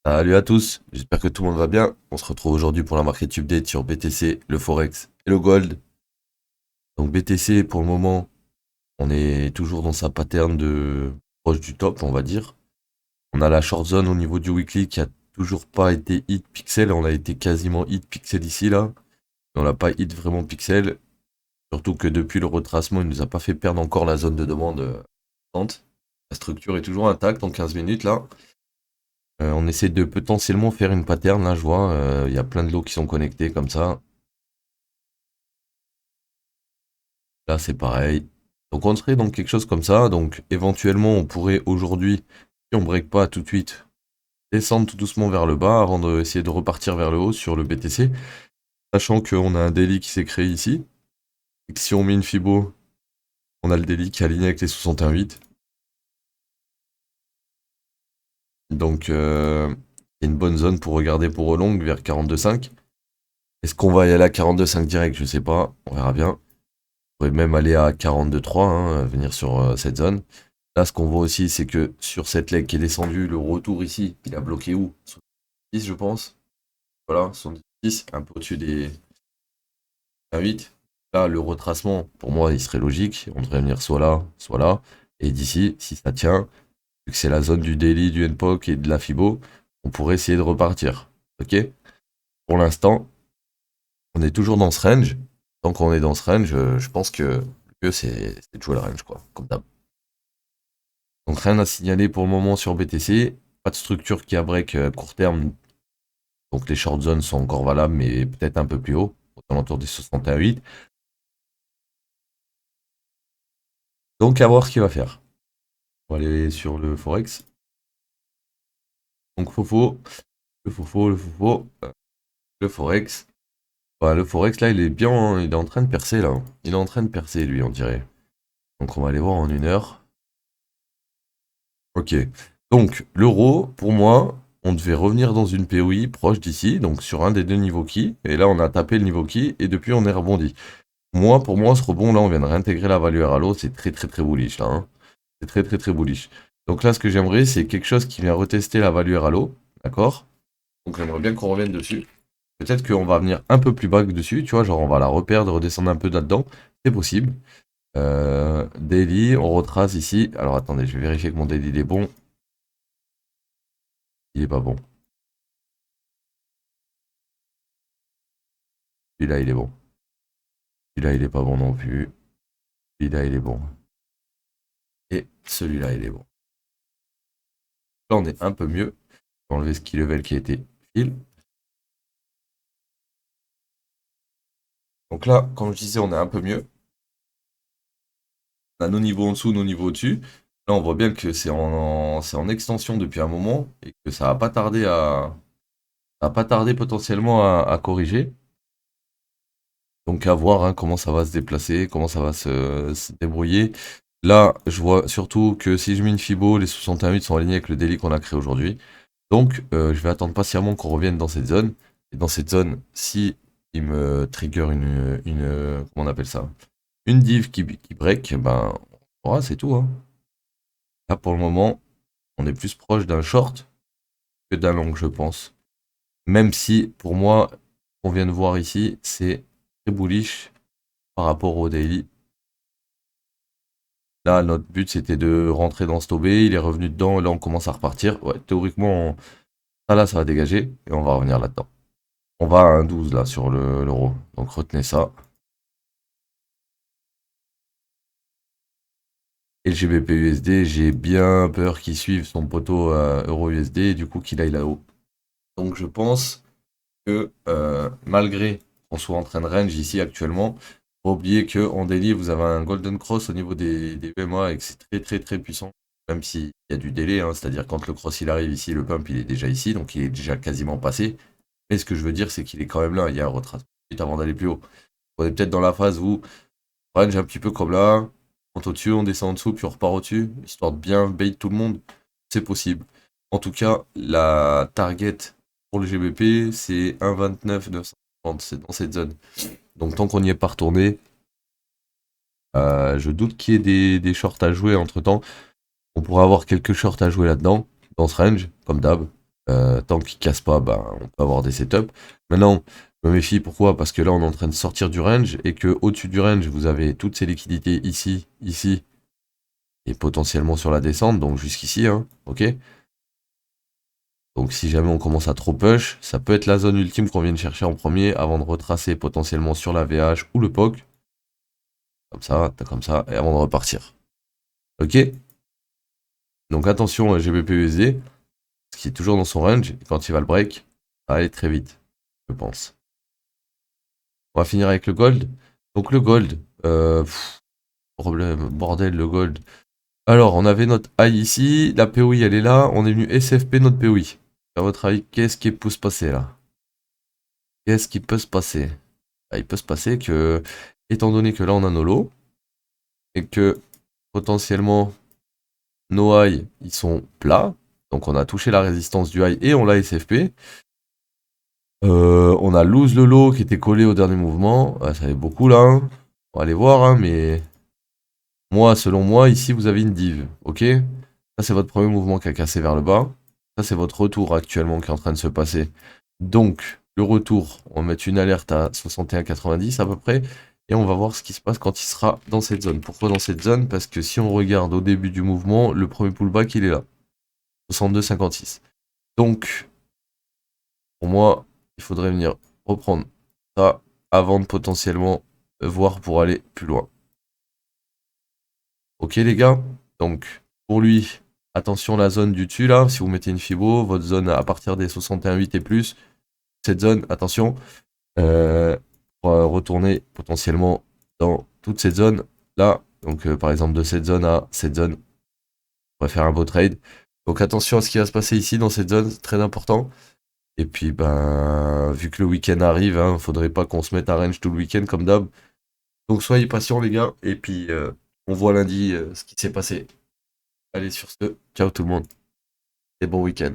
Salut à tous, j'espère que tout le monde va bien. On se retrouve aujourd'hui pour la market update sur BTC, le Forex et le Gold. Donc BTC, pour le moment, on est toujours dans sa pattern de proche du top, on va dire. On a la short zone au niveau du weekly qui a toujours pas été hit pixel. On a été quasiment hit pixel ici, là. Mais on n'a pas hit vraiment pixel. Surtout que depuis le retracement, il nous a pas fait perdre encore la zone de demande importante. La structure est toujours intacte en 15 minutes, là. On essaie de potentiellement faire une pattern, là je vois, il y a plein de lots qui sont connectés comme ça. Là c'est pareil. Donc on serait dans quelque chose comme ça, donc éventuellement on pourrait aujourd'hui, si on break pas tout de suite, descendre tout doucement vers le bas avant d'essayer de repartir vers le haut sur le BTC. Sachant qu'on a un daily qui s'est créé ici, et que si on met une Fibo, on a le daily qui est aligné avec les 61,8. Donc c'est une bonne zone pour regarder pour long vers 42,5. Est-ce qu'on va y aller à 42,5 direct? Je sais pas, on verra bien. On pourrait même aller à 42,3, hein, venir sur cette zone. Là, ce qu'on voit aussi, c'est que sur cette leg qui est descendue, le retour ici, il a bloqué où? 10, je pense. Voilà, 10, un peu au-dessus des 8. Là, le retracement, pour moi, il serait logique. On devrait venir soit là, soit là. Et d'ici, si ça tient, vu que c'est la zone du daily, du NPOC et de la Fibo, on pourrait essayer de repartir. Ok? Pour l'instant, on est toujours dans ce range. Tant qu'on est dans ce range, je pense que le mieux, c'est de jouer le range, quoi. Comme d'hab. Donc rien à signaler pour le moment sur BTC. Pas de structure qui a break court terme. Donc les short zones sont encore valables, mais peut-être un peu plus haut, aux alentours des 61,8. Donc à voir ce qu'il va faire. On va aller sur le Forex. Donc Fofo, le Forex. Bah, le Forex là il est bien, hein, il est en train de percer là. Il est en train de percer lui on dirait. Donc on va aller voir en 1 heure. Ok. Donc l'euro, pour moi, on devait revenir dans une POI proche d'ici, donc sur un des deux niveaux qui. Et là on a tapé le niveau qui et depuis on est rebondi. Moi, pour moi, ce rebond là, on vient de réintégrer la value à l'eau, c'est très très très bullish là, hein. C'est très très très bullish. Donc là, ce que j'aimerais, c'est quelque chose qui vient retester la value à l'eau, d'accord? Donc j'aimerais bien qu'on revienne dessus. Peut-être qu'on va venir un peu plus bas que dessus, tu vois, genre on va la reperdre, redescendre un peu là-dedans. C'est possible. Daily, on retrace ici. Alors attendez, je vais vérifier que mon daily il est bon. Il est pas bon. Celui-là, il est bon. Celui-là, il est pas bon non plus. Celui-là, il est bon. Et celui-là, il est bon. Là, on est un peu mieux. Je vais enlever ce key level qui était fil. Donc là, comme je disais, on est un peu mieux. On a nos niveaux en dessous, nos niveaux au-dessus. Là, on voit bien que c'est en extension depuis un moment et que ça va pas tarder ça va pas tarder potentiellement à corriger. Donc à voir hein, comment ça va se déplacer, comment ça va se débrouiller. Là, je vois surtout que si je mets une Fibo, les 61,8 sont alignés avec le daily qu'on a créé aujourd'hui. Donc, je vais attendre patiemment qu'on revienne dans cette zone. Et dans cette zone, si il me trigger comment on appelle ça? Une div qui break, ben, voilà, c'est tout, hein. Là, pour le moment, on est plus proche d'un short que d'un long, je pense. Même si, pour moi, on vient de voir ici, c'est très bullish par rapport au daily. Là, notre but, c'était de rentrer dans ce tobé. Il est revenu dedans. Et là, on commence à repartir. Ouais, théoriquement, ça là, ça va dégager. Et on va revenir là-dedans. On va à 1,12 là sur l'euro. Donc retenez ça. Et le GBP USD, j'ai bien peur qu'il suive son poteau euro USD et du coup qu'il aille là-haut. Donc je pense que malgré qu'on soit en train de range ici actuellement, faut oublier qu'en daily vous avez un golden cross au niveau des PMA et que c'est très très très puissant. Même s'il y a du délai, hein, c'est-à-dire quand le cross il arrive ici, le pump il est déjà ici, donc il est déjà quasiment passé. Mais ce que je veux dire, c'est qu'il est quand même là, il y a un retracement avant d'aller plus haut. On est peut-être dans la phase où range un petit peu comme là, on monte au-dessus, on descend en dessous, puis on repart au-dessus, histoire de bien bait tout le monde. C'est possible. En tout cas, la target pour le GBP, c'est 1,29 930, c'est dans cette zone. Donc tant qu'on n'y est pas retourné, je doute qu'il y ait des shorts à jouer entre temps. On pourrait avoir quelques shorts à jouer là-dedans, dans ce range, comme d'hab. Tant qu'il casse pas, ben, on peut avoir des setups. Maintenant, je me méfie, pourquoi? Parce que là, on est en train de sortir du range et que au-dessus du range, vous avez toutes ces liquidités ici, ici et potentiellement sur la descente, donc jusqu'ici, hein, ok? Donc si jamais on commence à trop push, ça peut être la zone ultime qu'on vient de chercher en premier avant de retracer potentiellement sur la VH ou le POC. Comme ça, et avant de repartir. Ok? Donc attention à GBP-USD, ce qui est toujours dans son range, et quand il va le break, ça va aller très vite, je pense. On va finir avec le gold. Donc le gold, problème, bordel, le gold. Alors, on avait notre high ici, la POI elle est là, on est venu SFP notre POI. À votre avis, qu'est-ce qui peut se passer là? Qu'est-ce qui peut se passer? Bah, il peut se passer que, étant donné que là on a nos lows, et que potentiellement nos highs ils sont plats, donc on a touché la résistance du high et on l'a SFP. On a lose le low qui était collé au dernier mouvement, ça fait beaucoup là, hein. On va aller voir, hein, mais moi, selon moi, ici vous avez une div, ok? Ça c'est votre premier mouvement qui a cassé vers le bas. Ça c'est votre retour actuellement qui est en train de se passer. Donc, le retour, on va mettre une alerte à 61,90 à peu près. Et on va voir ce qui se passe quand il sera dans cette zone. Pourquoi dans cette zone? Parce que si on regarde au début du mouvement, le premier pullback il est là. 62,56. Donc, pour moi, il faudrait venir reprendre ça avant de potentiellement voir pour aller plus loin. Ok les gars? Donc, pour lui, attention la zone du dessus là. Si vous mettez une Fibo, votre zone à partir des 61,8 et plus, cette zone, attention, pour retourner potentiellement dans toute cette zone là. Donc, par exemple, de cette zone à cette zone, on va faire un beau trade. Donc, attention à ce qui va se passer ici dans cette zone, c'est très important. Et puis, ben, vu que le week-end arrive, hein, faudrait pas qu'on se mette à range tout le week-end comme d'hab. Donc, soyez patients, les gars. Et puis, on voit lundi ce qui s'est passé. Allez, sur ce, ciao tout le monde et bon week-end.